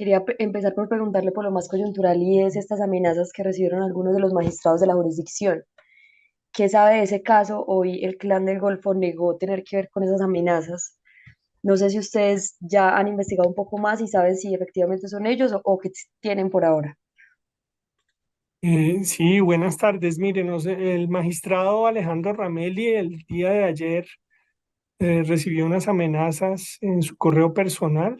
Quería empezar por preguntarle por lo más coyuntural y es estas amenazas que recibieron algunos de los magistrados de la jurisdicción. ¿Qué sabe de ese caso? Hoy el Clan del Golfo negó tener que ver con esas amenazas. No sé si ustedes ya han investigado un poco más y saben si efectivamente son ellos o qué tienen por ahora. Sí, buenas tardes. Miren, el magistrado Alejandro Ramelli el día de ayer recibió unas amenazas en su correo personal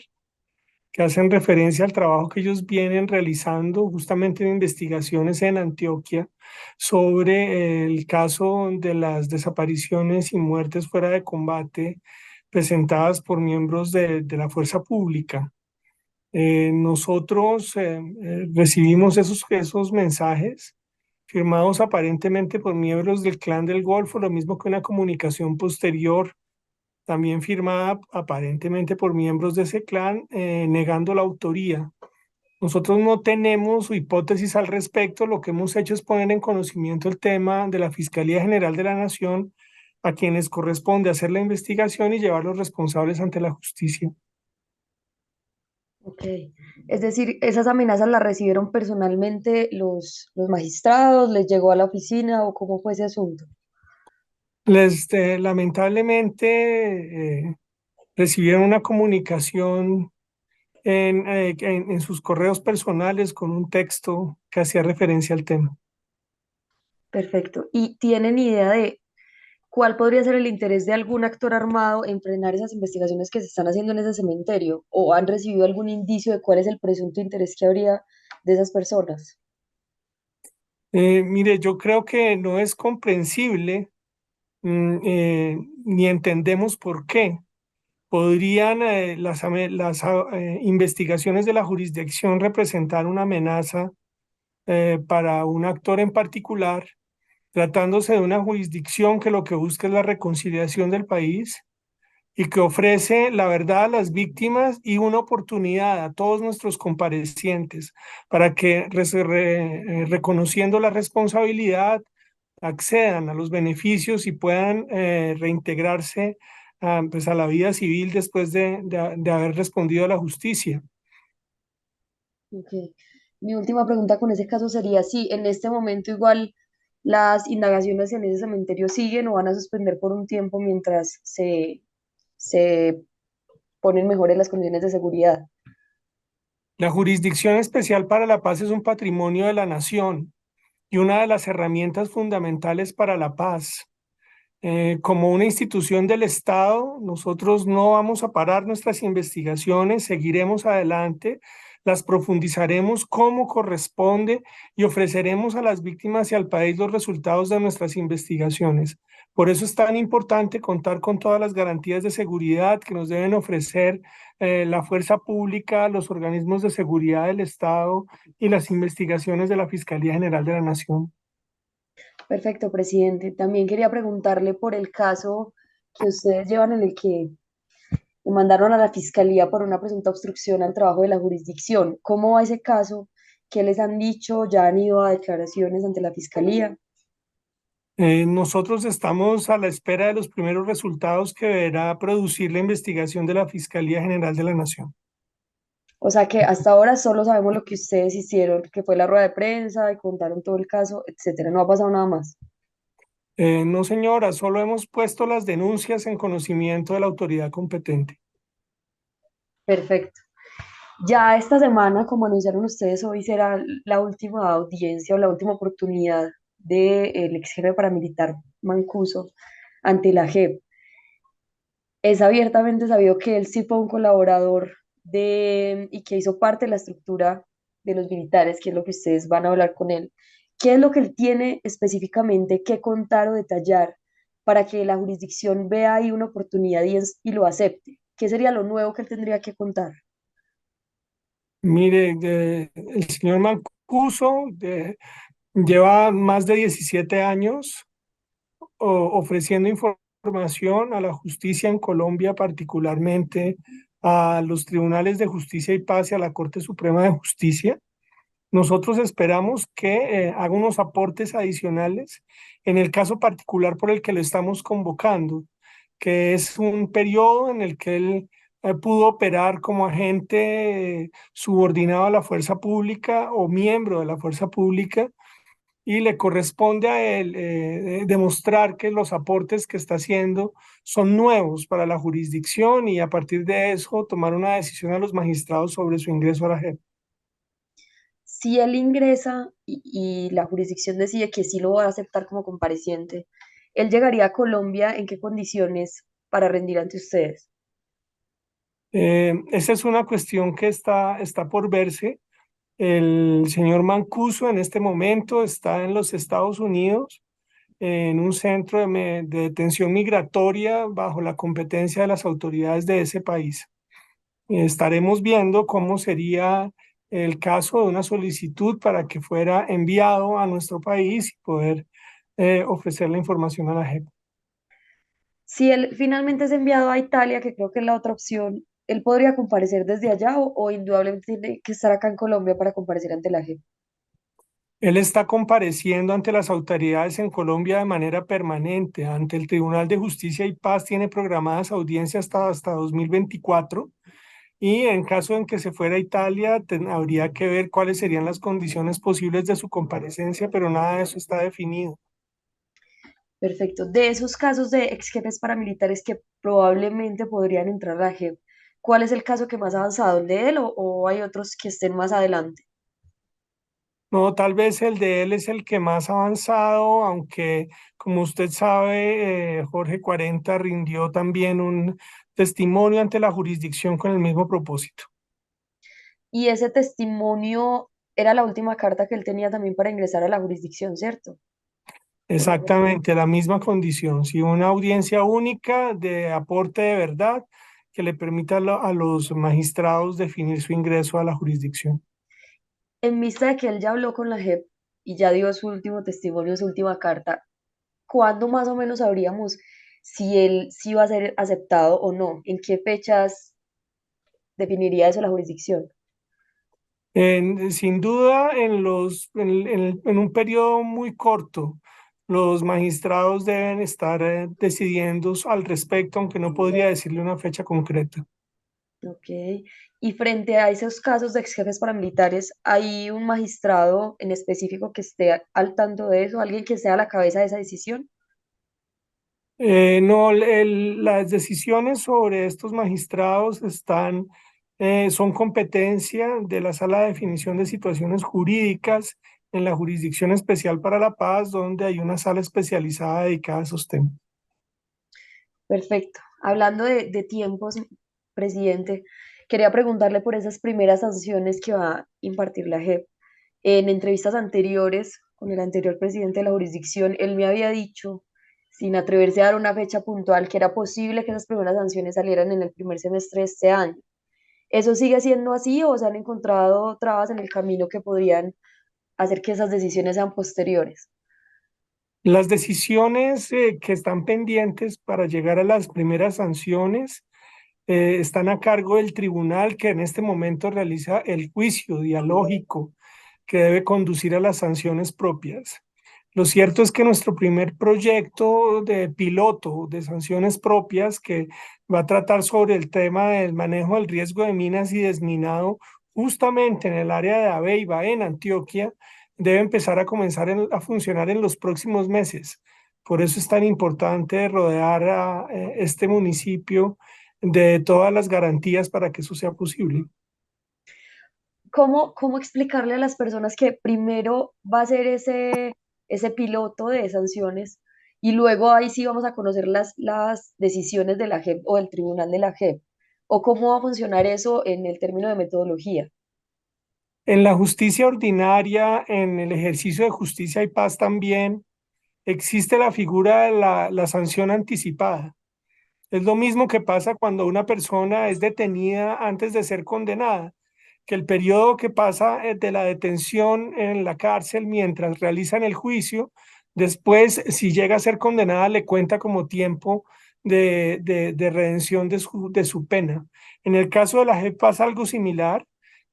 que hacen referencia al trabajo que ellos vienen realizando justamente en investigaciones en Antioquia sobre el caso de las desapariciones y muertes fuera de combate presentadas por miembros de la fuerza pública. Nosotros recibimos esos mensajes firmados aparentemente por miembros del Clan del Golfo, lo mismo que una comunicación posterior, también firmada aparentemente por miembros de ese clan, negando la autoría. Nosotros no tenemos hipótesis al respecto, lo que hemos hecho es poner en conocimiento el tema de la Fiscalía General de la Nación, a quienes corresponde hacer la investigación y llevar los responsables ante la justicia. Ok. Es decir, esas amenazas las recibieron personalmente los magistrados, les llegó a la oficina o cómo fue ese asunto. Lamentablemente recibieron una comunicación en sus correos personales con un texto que hacía referencia al tema. Perfecto. ¿Y tienen idea de cuál podría ser el interés de algún actor armado en frenar esas investigaciones que se están haciendo en ese cementerio? ¿O han recibido algún indicio de cuál es el presunto interés que habría de esas personas? Mire, yo creo que no es comprensible ni entendemos por qué. ¿Podrían las investigaciones de la jurisdicción representar una amenaza para un actor en particular, tratándose de una jurisdicción que lo que busca es la reconciliación del país y que ofrece la verdad a las víctimas y una oportunidad a todos nuestros comparecientes para que, reconociendo la responsabilidad, accedan a los beneficios y puedan reintegrarse pues a la vida civil después de haber respondido a la justicia? Ok. Mi última pregunta con ese caso sería si en este momento igual las indagaciones en ese cementerio siguen o van a suspender por un tiempo mientras se ponen mejores las condiciones de seguridad. La Jurisdicción Especial para la Paz es un patrimonio de la nación y una de las herramientas fundamentales para la paz. Como una institución del Estado, nosotros no vamos a parar nuestras investigaciones, seguiremos adelante, las profundizaremos como corresponde y ofreceremos a las víctimas y al país los resultados de nuestras investigaciones. Por eso es tan importante contar con todas las garantías de seguridad que nos deben ofrecer la fuerza pública, los organismos de seguridad del Estado y las investigaciones de la Fiscalía General de la Nación. Perfecto, presidente. También quería preguntarle por el caso que ustedes llevan en el que mandaron a la fiscalía por una presunta obstrucción al trabajo de la jurisdicción. ¿Cómo va ese caso? ¿Qué les han dicho? ¿Ya han ido a declaraciones ante la fiscalía? Nosotros estamos a la espera de los primeros resultados que deberá producir la investigación de la Fiscalía General de la Nación. O sea que hasta ahora solo sabemos lo que ustedes hicieron, que fue la rueda de prensa y contaron todo el caso, etcétera. No ha pasado nada más. No, señora, solo hemos puesto las denuncias en conocimiento de la autoridad competente. Perfecto. Ya esta semana, como anunciaron ustedes, hoy será la última audiencia o la última oportunidad del ex jefe paramilitar Mancuso ante la JEP. Es abiertamente sabido que él sí fue un colaborador y que hizo parte de la estructura de los militares, que es lo que ustedes van a hablar con él. ¿Qué es lo que él tiene específicamente que contar o detallar para que la jurisdicción vea ahí una oportunidad y lo acepte? ¿Qué sería lo nuevo que él tendría que contar? Mire, el señor Mancuso lleva más de 17 años ofreciendo información a la justicia en Colombia, particularmente a los tribunales de justicia y paz y a la Corte Suprema de Justicia. Nosotros esperamos que haga unos aportes adicionales en el caso particular por el que lo estamos convocando, que es un periodo en el que él pudo operar como agente subordinado a la fuerza pública o miembro de la fuerza pública y le corresponde a él demostrar que los aportes que está haciendo son nuevos para la jurisdicción y a partir de eso tomar una decisión a los magistrados sobre su ingreso a la JEP. Si él ingresa y la jurisdicción decide que sí lo va a aceptar como compareciente, ¿él llegaría a Colombia en qué condiciones para rendir ante ustedes? Esa es una cuestión que está por verse. El señor Mancuso en este momento está en los Estados Unidos, en un centro de detención migratoria bajo la competencia de las autoridades de ese país. Estaremos viendo cómo sería el caso de una solicitud para que fuera enviado a nuestro país y poder ofrecer la información a la JEP. Si él finalmente es enviado a Italia, que creo que es la otra opción, ¿él podría comparecer desde allá o indudablemente tiene que estar acá en Colombia para comparecer ante la JEP? Él está compareciendo ante las autoridades en Colombia de manera permanente. Ante el Tribunal de Justicia y Paz tiene programadas audiencias hasta 2024 y en caso en que se fuera a Italia habría que ver cuáles serían las condiciones posibles de su comparecencia, pero nada de eso está definido. Perfecto. De esos casos de ex jefes paramilitares que probablemente podrían entrar a la JEP, ¿cuál es el caso que más ha avanzado, el de él o hay otros que estén más adelante? No, tal vez el de él es el que más ha avanzado, aunque como usted sabe, Jorge 40 rindió también un testimonio ante la jurisdicción con el mismo propósito. Y ese testimonio era la última carta que él tenía también para ingresar a la jurisdicción, ¿cierto? Exactamente, la misma condición, sí, una audiencia única de aporte de verdad que le permita a los magistrados definir su ingreso a la jurisdicción. En vista de que él ya habló con la JEP y ya dio su último testimonio, su última carta, ¿cuándo más o menos sabríamos si él sí va a ser aceptado o no? ¿En qué fechas definiría eso la jurisdicción? Sin duda, en un periodo muy corto, los magistrados deben estar decidiendo al respecto, aunque no podría decirle una fecha concreta. Ok. Y frente a esos casos de ex jefes paramilitares, ¿hay un magistrado en específico que esté al tanto de eso? ¿Alguien que esté a la cabeza de esa decisión? No, las decisiones sobre estos magistrados son competencia de la Sala de Definición de Situaciones Jurídicas en la Jurisdicción Especial para la Paz, donde hay una sala especializada dedicada a esos temas. Perfecto. Hablando de tiempos, presidente, quería preguntarle por esas primeras sanciones que va a impartir la JEP. En entrevistas anteriores con el anterior presidente de la jurisdicción, él me había dicho, sin atreverse a dar una fecha puntual, que era posible que esas primeras sanciones salieran en el primer semestre de este año. ¿Eso sigue siendo así o se han encontrado trabas en el camino que podrían hacer que esas decisiones sean posteriores? Las decisiones que están pendientes para llegar a las primeras sanciones están a cargo del tribunal que en este momento realiza el juicio dialógico que debe conducir a las sanciones propias. Lo cierto es que nuestro primer proyecto de piloto de sanciones propias, que va a tratar sobre el tema del manejo del riesgo de minas y desminado justamente en el área de Abeiba, en Antioquia, debe empezar a comenzar a funcionar en los próximos meses. Por eso es tan importante rodear a este municipio de todas las garantías para que eso sea posible. ¿Cómo explicarle a las personas que primero va a ser ese piloto de sanciones y luego ahí sí vamos a conocer las decisiones de la JEP o del tribunal de la JEP? ¿O cómo va a funcionar eso en el término de metodología? En la justicia ordinaria, en el ejercicio de justicia y paz también, existe la figura de la sanción anticipada. Es lo mismo que pasa cuando una persona es detenida antes de ser condenada, que el periodo que pasa de la detención en la cárcel mientras realizan el juicio, después, si llega a ser condenada, le cuenta como tiempo de redención de su pena. En el caso de la JEP pasa algo similar.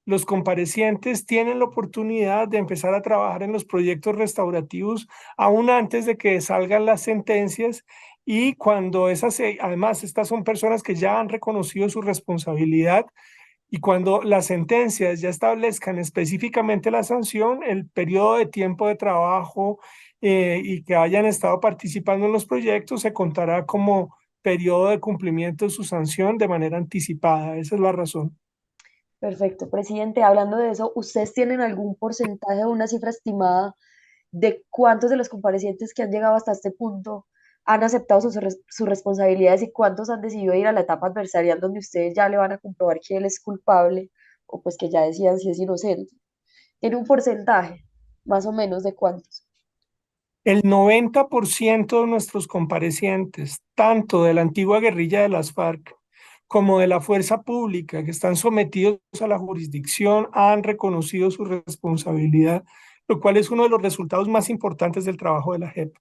Los comparecientes tienen la oportunidad de empezar a trabajar en los proyectos restaurativos aún antes de que salgan las sentencias y cuando además estas son personas que ya han reconocido su responsabilidad, y cuando las sentencias ya establezcan específicamente la sanción, el periodo de tiempo de trabajo y que hayan estado participando en los proyectos se contará como periodo de cumplimiento de su sanción de manera anticipada. Esa es la razón. Perfecto, presidente. Hablando de eso, ¿ustedes tienen algún porcentaje o una cifra estimada de cuántos de los comparecientes que han llegado hasta este punto han aceptado sus responsabilidades y cuántos han decidido ir a la etapa adversarial donde ustedes ya le van a comprobar que él es culpable o pues que ya decían si es inocente? ¿Tiene un porcentaje más o menos de cuántos? El 90% de nuestros comparecientes, tanto de la antigua guerrilla de las FARC como de la fuerza pública que están sometidos a la jurisdicción, han reconocido su responsabilidad, lo cual es uno de los resultados más importantes del trabajo de la JEP.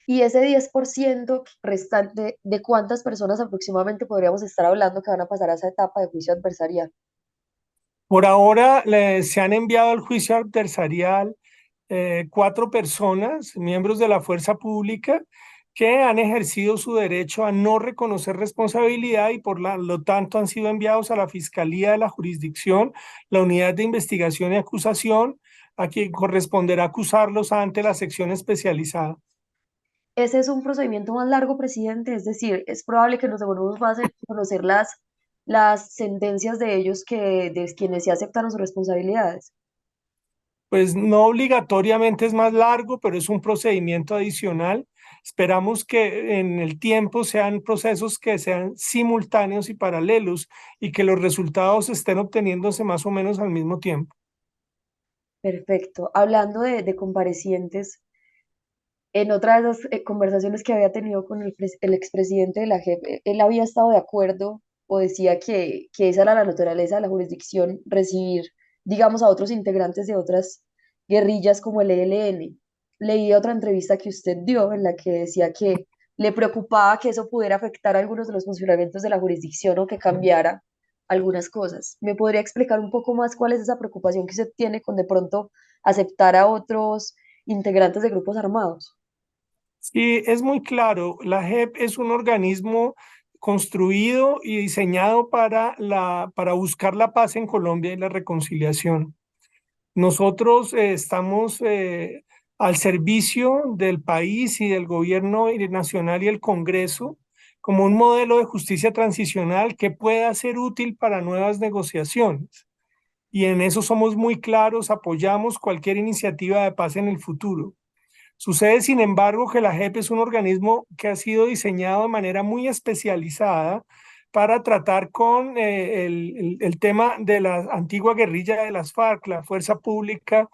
Y ese 10% restante, ¿de cuántas personas aproximadamente podríamos estar hablando que van a pasar a esa etapa de juicio adversarial? Por ahora se han enviado al juicio adversarial 4 personas, miembros de la fuerza pública, que han ejercido su derecho a no reconocer responsabilidad y por lo tanto han sido enviados a la Fiscalía de la Jurisdicción, la Unidad de Investigación y Acusación, a quien corresponderá acusarlos ante la sección especializada. Ese es un procedimiento más largo, presidente, es decir, es probable que nos demoremos más en conocer las sentencias de ellos que de quienes sí aceptaron sus responsabilidades. Pues no obligatoriamente es más largo, pero es un procedimiento adicional. Esperamos que en el tiempo sean procesos que sean simultáneos y paralelos y que los resultados estén obteniéndose más o menos al mismo tiempo. Perfecto. Hablando de comparecientes, en otra de esas conversaciones que había tenido con el expresidente de la JEP, él había estado de acuerdo o decía que esa era la naturaleza de la jurisdicción, recibir, digamos, a otros integrantes de otras guerrillas como el ELN. Leí otra entrevista que usted dio en la que decía que le preocupaba que eso pudiera afectar algunos de los funcionamientos de la jurisdicción o que cambiara algunas cosas. ¿Me podría explicar un poco más cuál es esa preocupación que usted tiene con de pronto aceptar a otros integrantes de grupos armados? Sí, es muy claro, la JEP es un organismo construido y diseñado para buscar la paz en Colombia y la reconciliación. Nosotros estamos al servicio del país y del gobierno nacional y el Congreso como un modelo de justicia transicional que pueda ser útil para nuevas negociaciones. Y en eso somos muy claros, apoyamos cualquier iniciativa de paz en el futuro. Sucede, sin embargo, que la JEP es un organismo que ha sido diseñado de manera muy especializada para tratar con el tema de la antigua guerrilla de las FARC, la fuerza pública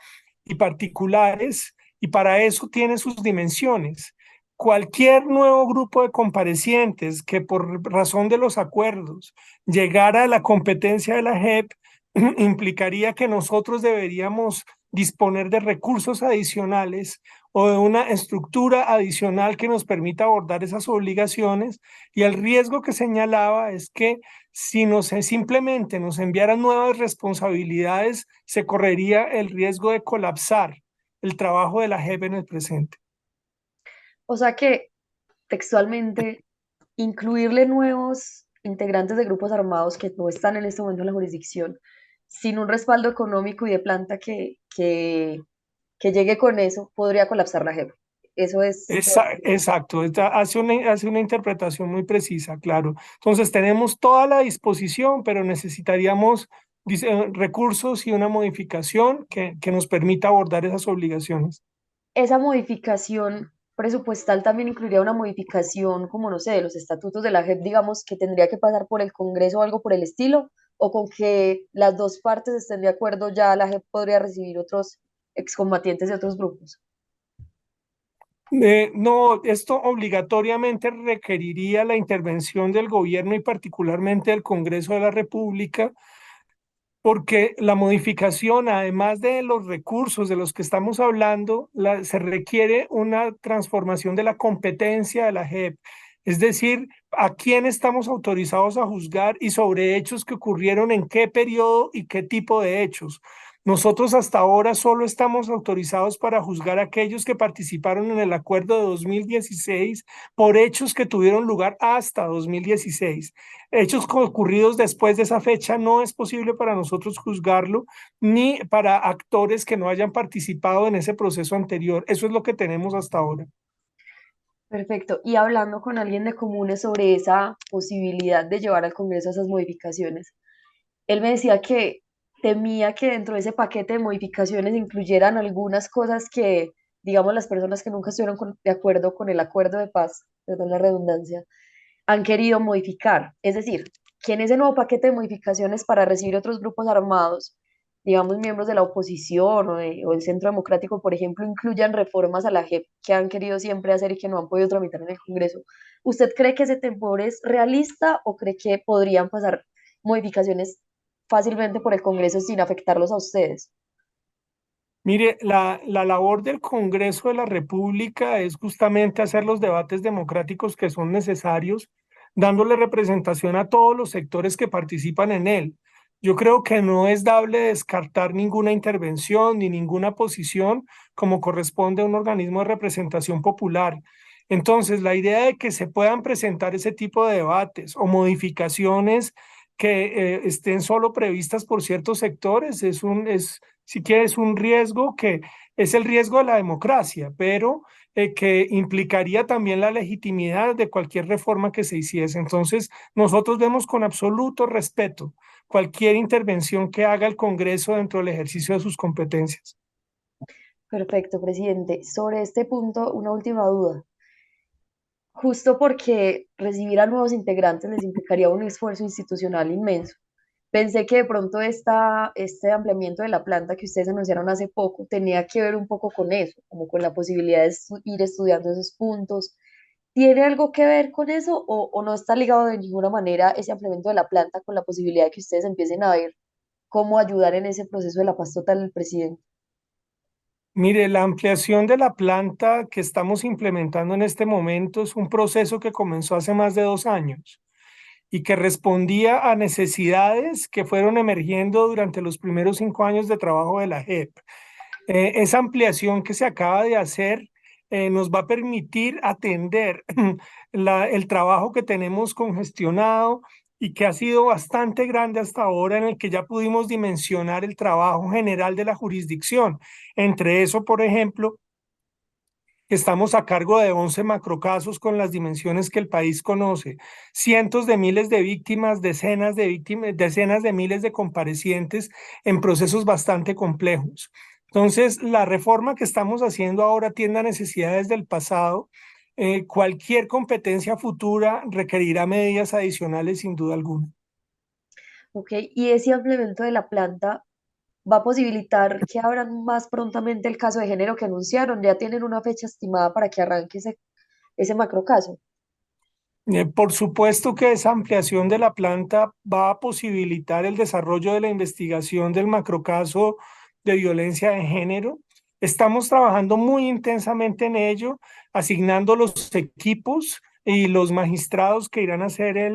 y particulares, y para eso tiene sus dimensiones. Cualquier nuevo grupo de comparecientes que por razón de los acuerdos llegara a la competencia de la JEP implicaría que nosotros deberíamos disponer de recursos adicionales o de una estructura adicional que nos permita abordar esas obligaciones. Y el riesgo que señalaba es que si simplemente nos enviaran nuevas responsabilidades, se correría el riesgo de colapsar el trabajo de la JEP en el presente. O sea que textualmente incluirle nuevos integrantes de grupos armados que no están en este momento en la jurisdicción, sin un respaldo económico y de planta que llegue con eso, podría colapsar la JEP. Eso es, Exacto, hace una interpretación muy precisa, claro. Entonces tenemos toda la disposición, pero necesitaríamos recursos y una modificación que nos permita abordar esas obligaciones. esa modificación presupuestal también incluiría una modificación, como no sé, de los estatutos de la JEP, digamos, que tendría que pasar por el Congreso o algo por el estilo, o con que las dos partes estén de acuerdo, ya la JEP podría recibir otros excombatientes de otros grupos. No, esto obligatoriamente requeriría la intervención del gobierno y particularmente del Congreso de la República, porque la modificación, además de los recursos de los que estamos hablando, se requiere una transformación de la competencia de la JEP, es decir, a quién estamos autorizados a juzgar y sobre hechos que ocurrieron en qué periodo y qué tipo de hechos. Nosotros hasta ahora solo estamos autorizados para juzgar a aquellos que participaron en el acuerdo de 2016 por hechos que tuvieron lugar hasta 2016. Hechos ocurridos después de esa fecha no es posible para nosotros juzgarlo, ni para actores que no hayan participado en ese proceso anterior. Eso es lo que tenemos hasta ahora. Perfecto. Y hablando con alguien de comunes sobre esa posibilidad de llevar al Congreso esas modificaciones, él me decía que temía que dentro de ese paquete de modificaciones incluyeran algunas cosas que, digamos, las personas que nunca estuvieron de acuerdo con el acuerdo de paz, perdón la redundancia, han querido modificar. Es decir, que en ese nuevo paquete de modificaciones para recibir otros grupos armados, digamos, miembros de la oposición o el Centro Democrático, por ejemplo, incluyan reformas a la JEP que han querido siempre hacer y que no han podido tramitar en el Congreso. ¿Usted cree que ese temor es realista o cree que podrían pasar modificaciones fácilmente por el Congreso sin afectarlos a ustedes? Mire, la labor del Congreso de la República es justamente hacer los debates democráticos que son necesarios, dándole representación a todos los sectores que participan en él. Yo creo que no es dable descartar ninguna intervención ni ninguna posición como corresponde a un organismo de representación popular. Entonces, la idea de que se puedan presentar ese tipo de debates o modificaciones que estén solo previstas por ciertos sectores es si quieres, un riesgo que es el riesgo de la democracia, pero que implicaría también la legitimidad de cualquier reforma que se hiciese. Entonces, nosotros vemos con absoluto respeto cualquier intervención que haga el Congreso dentro del ejercicio de sus competencias. Perfecto, presidente. Sobre este punto, una última duda. Justo porque recibir a nuevos integrantes les implicaría un esfuerzo institucional inmenso. Pensé que de pronto este ampliamiento de la planta que ustedes anunciaron hace poco tenía que ver un poco con eso, como con la posibilidad de ir estudiando esos puntos. ¿Tiene algo que ver con eso o no está ligado de ninguna manera ese ampliamiento de la planta con la posibilidad de que ustedes empiecen a ver cómo ayudar en ese proceso de la paz total del presidente? Mire, la ampliación de la planta que estamos implementando en este momento es un proceso que comenzó hace más de 2 años y que respondía a necesidades que fueron emergiendo durante los primeros 5 años de trabajo de la JEP. Esa ampliación que se acaba de hacer nos va a permitir atender el trabajo que tenemos congestionado y que ha sido bastante grande hasta ahora, en el que ya pudimos dimensionar el trabajo general de la jurisdicción. Entre eso, por ejemplo, estamos a cargo de 11 macrocasos con las dimensiones que el país conoce, cientos de miles de víctimas, decenas de miles de comparecientes en procesos bastante complejos. Entonces, la reforma que estamos haciendo ahora tiende a necesidades del pasado. Cualquier competencia futura requerirá medidas adicionales sin duda alguna. ¿Ok? Y ese ampliamiento de la planta va a posibilitar que abran más prontamente el caso de género que anunciaron. Ya tienen una fecha estimada para que arranque ese macrocaso. Por supuesto que esa ampliación de la planta va a posibilitar el desarrollo de la investigación del macrocaso de violencia de género. Estamos trabajando muy intensamente en ello, asignando los equipos y los magistrados que irán a hacer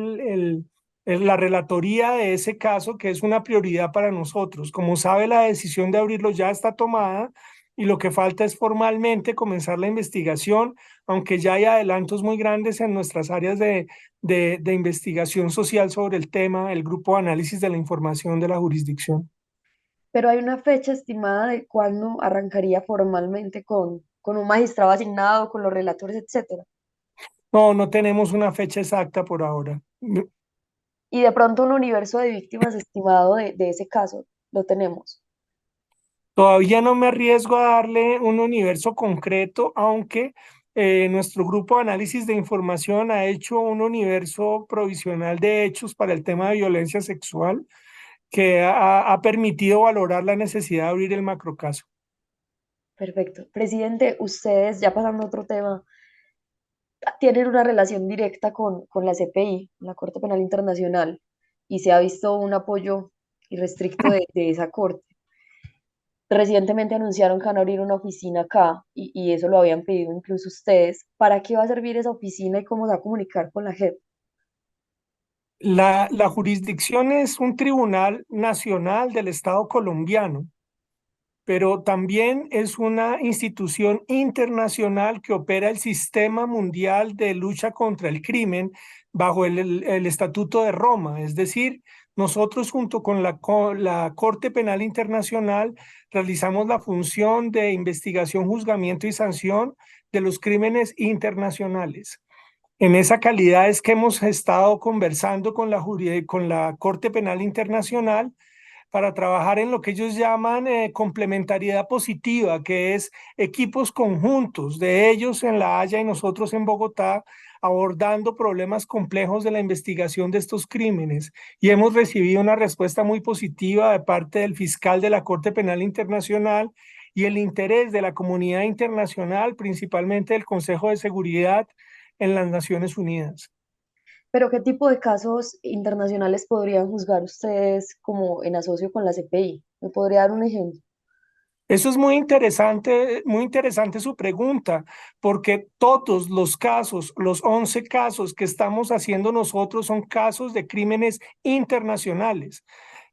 la relatoría de ese caso, que es una prioridad para nosotros. Como sabe, la decisión de abrirlo ya está tomada y lo que falta es formalmente comenzar la investigación, aunque ya hay adelantos muy grandes en nuestras áreas de investigación social sobre el tema, el grupo de análisis de la información de la jurisdicción. Pero hay una fecha estimada de cuándo arrancaría formalmente con un magistrado asignado, con los relatores, etcétera. No, no tenemos una fecha exacta por ahora. Y de pronto un universo de víctimas estimado de ese caso, lo tenemos. Todavía no me arriesgo a darle un universo concreto, aunque nuestro grupo de análisis de información ha hecho un universo provisional de hechos para el tema de violencia sexual que ha permitido valorar la necesidad de abrir el macrocaso. Perfecto. Presidente, ustedes, ya pasando a otro tema, tienen una relación directa con la CPI, la Corte Penal Internacional, y se ha visto un apoyo irrestricto de esa corte. Recientemente anunciaron que van a abrir una oficina acá y eso lo habían pedido incluso ustedes. ¿Para qué va a servir esa oficina y cómo se va a comunicar con la JEP? La jurisdicción es un tribunal nacional del Estado colombiano. pero también es una institución internacional que opera el Sistema Mundial de Lucha contra el Crimen bajo el Estatuto de Roma. Es decir, nosotros junto con la Corte Penal Internacional realizamos la función de investigación, juzgamiento y sanción de los crímenes internacionales. En esa calidad es que hemos estado conversando con con la Corte Penal Internacional para trabajar en lo que ellos llaman complementariedad positiva, que es equipos conjuntos de ellos en La Haya y nosotros en Bogotá, abordando problemas complejos de la investigación de estos crímenes. Y hemos recibido una respuesta muy positiva de parte del fiscal de la Corte Penal Internacional y el interés de la comunidad internacional, principalmente del Consejo de Seguridad en las Naciones Unidas. Pero ¿qué tipo de casos internacionales podrían juzgar ustedes como en asocio con la CPI? ¿Me podría dar un ejemplo? Eso es muy interesante su pregunta, porque todos los casos, los 11 casos que estamos haciendo nosotros son casos de crímenes internacionales.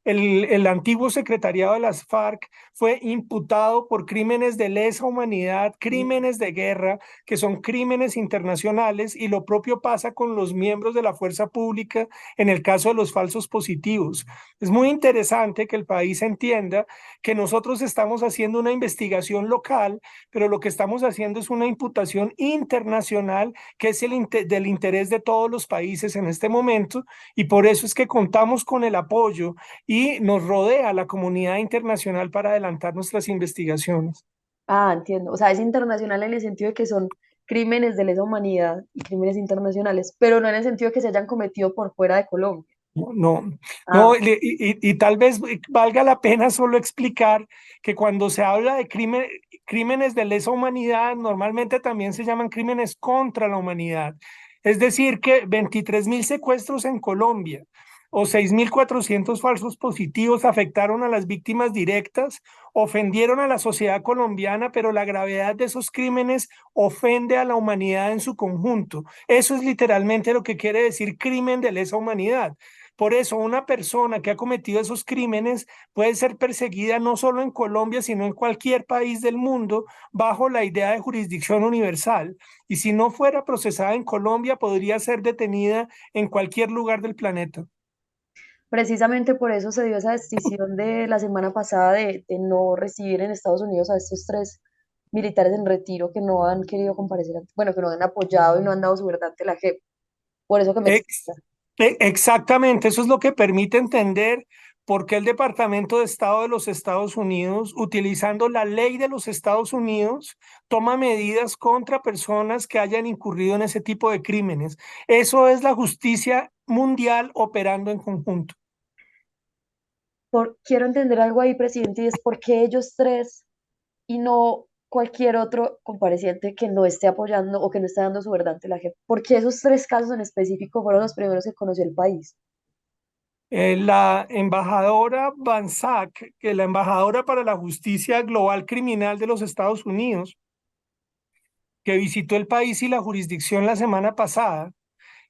El antiguo secretariado de las FARC fue imputado por crímenes de lesa humanidad, crímenes de guerra, que son crímenes internacionales, y lo propio pasa con los miembros de la fuerza pública en el caso de los falsos positivos. Es muy interesante que el país entienda que nosotros estamos haciendo una investigación local, pero lo que estamos haciendo es una imputación internacional que es del interés de todos los países en este momento, y por eso es que contamos con el apoyo y nos rodea la comunidad internacional para adelantar nuestras investigaciones. Ah, entiendo. O sea, es internacional en el sentido de que son crímenes de lesa humanidad y crímenes internacionales, pero no en el sentido de que se hayan cometido por fuera de Colombia. No, no, Ah, no, y tal vez valga la pena solo explicar que cuando se habla de crímenes de lesa humanidad, normalmente también se llaman crímenes contra la humanidad. Es decir, que 23.000 secuestros en Colombia o 6.400 falsos positivos afectaron a las víctimas directas, ofendieron a la sociedad colombiana, pero la gravedad de esos crímenes ofende a la humanidad en su conjunto. Eso es literalmente lo que quiere decir crimen de lesa humanidad. Por eso, una persona que ha cometido esos crímenes puede ser perseguida no solo en Colombia, sino en cualquier país del mundo bajo la idea de jurisdicción universal. Y si no fuera procesada en Colombia, podría ser detenida en cualquier lugar del planeta. precisamente por eso se dio esa decisión de la semana pasada de no recibir en Estados Unidos a estos tres militares en retiro que no han querido comparecer, bueno, que no han apoyado y no han dado su verdad ante la JEP. Por eso que me Ex- explica. Exactamente, eso es lo que permite entender por qué el Departamento de Estado de los Estados Unidos, utilizando la ley de los Estados Unidos, toma medidas contra personas que hayan incurrido en ese tipo de crímenes. Eso es la justicia mundial operando en conjunto. Quiero entender algo ahí, presidente, y es por qué ellos tres y no cualquier otro compareciente que no esté apoyando o que no esté dando su verdad ante la JEP. ¿Por qué esos tres casos en específico fueron los primeros que conoció el país? La embajadora Van Sack, que es la embajadora para la justicia global criminal de los Estados Unidos, que visitó el país y la jurisdicción la semana pasada,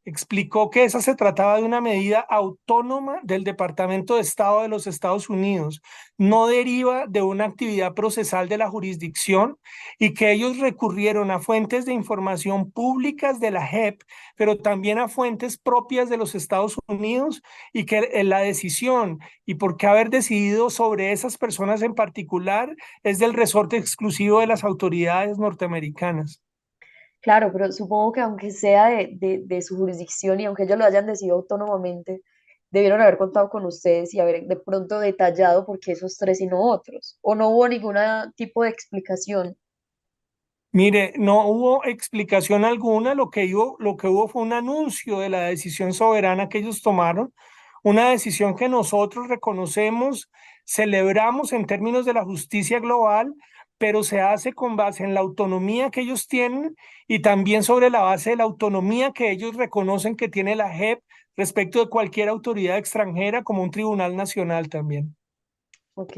explicó que esa se trataba de una medida autónoma del Departamento de Estado de los Estados Unidos, no deriva de una actividad procesal de la jurisdicción, y que ellos recurrieron a fuentes de información públicas de la JEP, pero también a fuentes propias de los Estados Unidos, y que la decisión y por qué haber decidido sobre esas personas en particular es del resorte exclusivo de las autoridades norteamericanas. Claro, pero supongo que aunque sea de su jurisdicción y aunque ellos lo hayan decidido autónomamente, debieron haber contado con ustedes y haber de pronto detallado por qué esos tres y no otros. O no hubo ningún tipo de explicación. Mire, no hubo explicación alguna, lo que hubo fue un anuncio de la decisión soberana que ellos tomaron, una decisión que nosotros reconocemos, celebramos en términos de la justicia global, pero se hace con base en la autonomía que ellos tienen y también sobre la base de la autonomía que ellos reconocen que tiene la JEP respecto de cualquier autoridad extranjera, como un tribunal nacional también. Ok.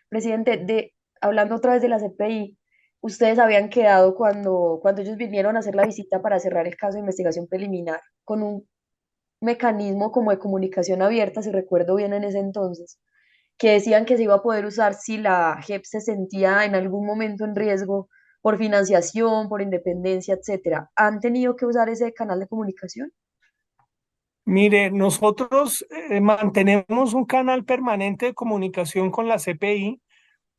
Presidente, hablando otra vez de la CPI, ustedes habían quedado cuando ellos vinieron a hacer la visita para cerrar el caso de investigación preliminar con un mecanismo como de comunicación abierta, si recuerdo bien en ese entonces. que decían que se iba a poder usar si la JEP se sentía en algún momento en riesgo por financiación, por independencia, etcétera. ¿Han tenido que usar ese canal de comunicación? Mire, nosotros mantenemos un canal permanente de comunicación con la CPI.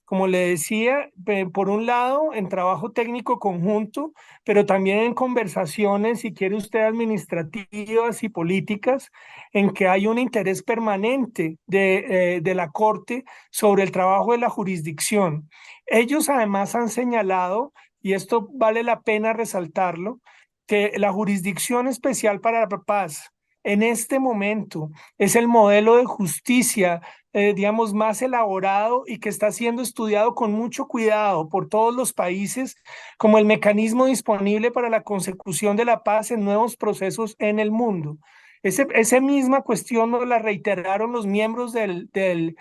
Como le decía, por un lado, en trabajo técnico conjunto, pero también en conversaciones, si quiere usted, administrativas y políticas, en que hay un interés permanente de la Corte sobre el trabajo de la jurisdicción. Ellos además han señalado, y esto vale la pena resaltarlo, que la Jurisdicción Especial para la Paz en este momento es el modelo de justicia digamos, más elaborado y que está siendo estudiado con mucho cuidado por todos los países como el mecanismo disponible para la consecución de la paz en nuevos procesos en el mundo. Esa misma cuestión nos la reiteraron los miembros del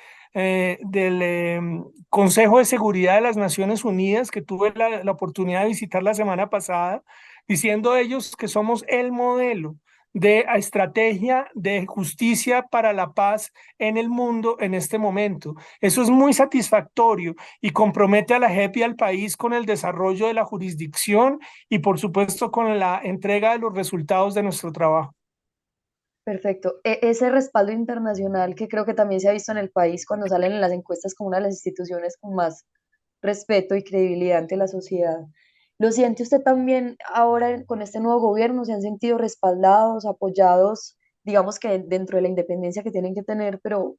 Consejo de Seguridad de las Naciones Unidas, que tuve la oportunidad de visitar la semana pasada, diciendo ellos que somos el modelo de estrategia de justicia para la paz en el mundo en este momento. Eso es muy satisfactorio y compromete a la JEP y al país con el desarrollo de la jurisdicción y por supuesto con la entrega de los resultados de nuestro trabajo. Perfecto. Ese respaldo internacional que creo que también se ha visto en el país cuando salen en las encuestas como una de las instituciones con más respeto y credibilidad ante la sociedad. ¿Lo siente usted también ahora con este nuevo gobierno? ¿Se han sentido respaldados, apoyados, digamos que dentro de la independencia que tienen que tener, pero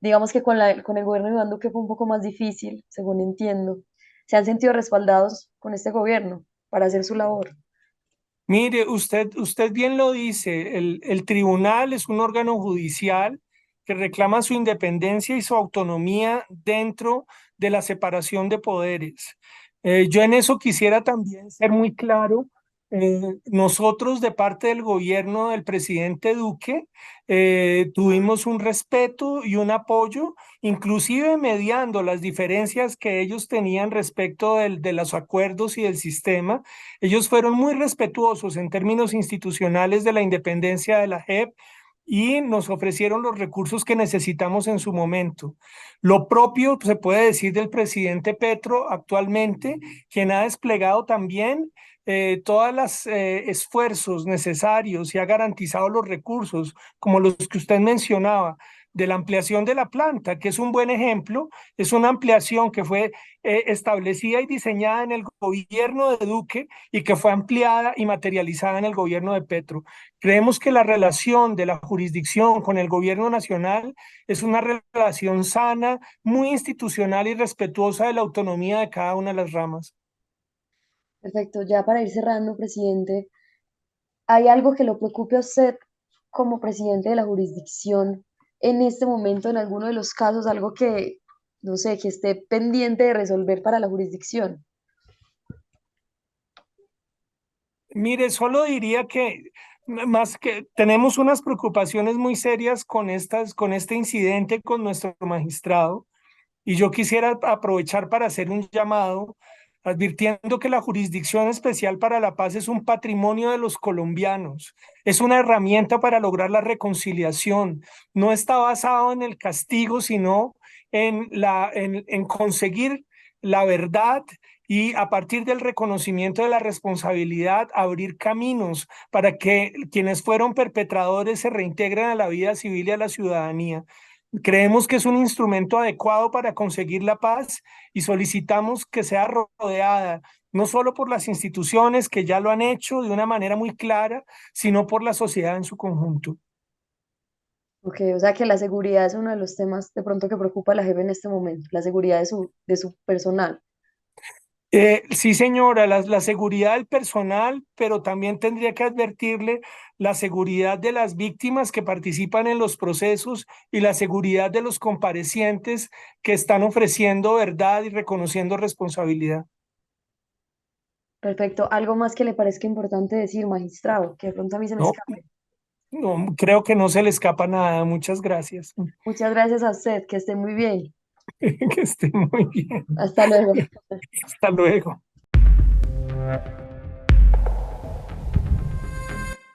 digamos que con el gobierno de Iván Duque fue un poco más difícil, según entiendo? ¿Se han sentido respaldados con este gobierno para hacer su labor? Mire, usted bien lo dice, el tribunal es un órgano judicial que reclama su independencia y su autonomía dentro de la separación de poderes. Yo en eso quisiera también ser muy claro. Nosotros de parte del gobierno del presidente Duque tuvimos un respeto y un apoyo, inclusive mediando las diferencias que ellos tenían respecto de los acuerdos y del sistema. Ellos fueron muy respetuosos en términos institucionales de la independencia de la JEP y nos ofrecieron los recursos que necesitamos en su momento. Lo propio se puede decir del presidente Petro actualmente, quien ha desplegado también todos los esfuerzos necesarios y ha garantizado los recursos, como los que usted mencionaba, de la ampliación de la planta, que es un buen ejemplo, es una ampliación que fue establecida y diseñada en el gobierno de Duque y que fue ampliada y materializada en el gobierno de Petro. Creemos que la relación de la jurisdicción con el gobierno nacional es una relación sana, muy institucional y respetuosa de la autonomía de cada una de las ramas. Perfecto. Ya para ir cerrando, presidente, ¿hay algo que lo preocupe a usted como presidente de la jurisdicción en este momento, en alguno de los casos, algo que, no sé, que esté pendiente de resolver para la jurisdicción? Mire, solo diría que más que tenemos unas preocupaciones muy serias con este incidente con nuestro magistrado. Y yo quisiera aprovechar para hacer un llamado, advirtiendo que la Jurisdicción Especial para la Paz es un patrimonio de los colombianos, es una herramienta para lograr la reconciliación. No está basado en el castigo, sino en conseguir la verdad y a partir del reconocimiento de la responsabilidad, abrir caminos para que quienes fueron perpetradores se reintegren a la vida civil y a la ciudadanía. Creemos que es un instrumento adecuado para conseguir la paz y solicitamos que sea rodeada no solo por las instituciones que ya lo han hecho de una manera muy clara, sino por la sociedad en su conjunto. Ok, o sea que la seguridad es uno de los temas de pronto que preocupa a la jefe en este momento, la seguridad de su personal. Sí, señora, la seguridad del personal, pero también tendría que advertirle la seguridad de las víctimas que participan en los procesos y la seguridad de los comparecientes que están ofreciendo verdad y reconociendo responsabilidad. Perfecto. ¿Algo más que le parezca importante decir, magistrado? Que de pronto a mí se me No, escape. no, creo que no se le escapa nada. Muchas gracias. Muchas gracias a usted, que esté muy bien. Que esté muy bien. Hasta luego. Hasta luego.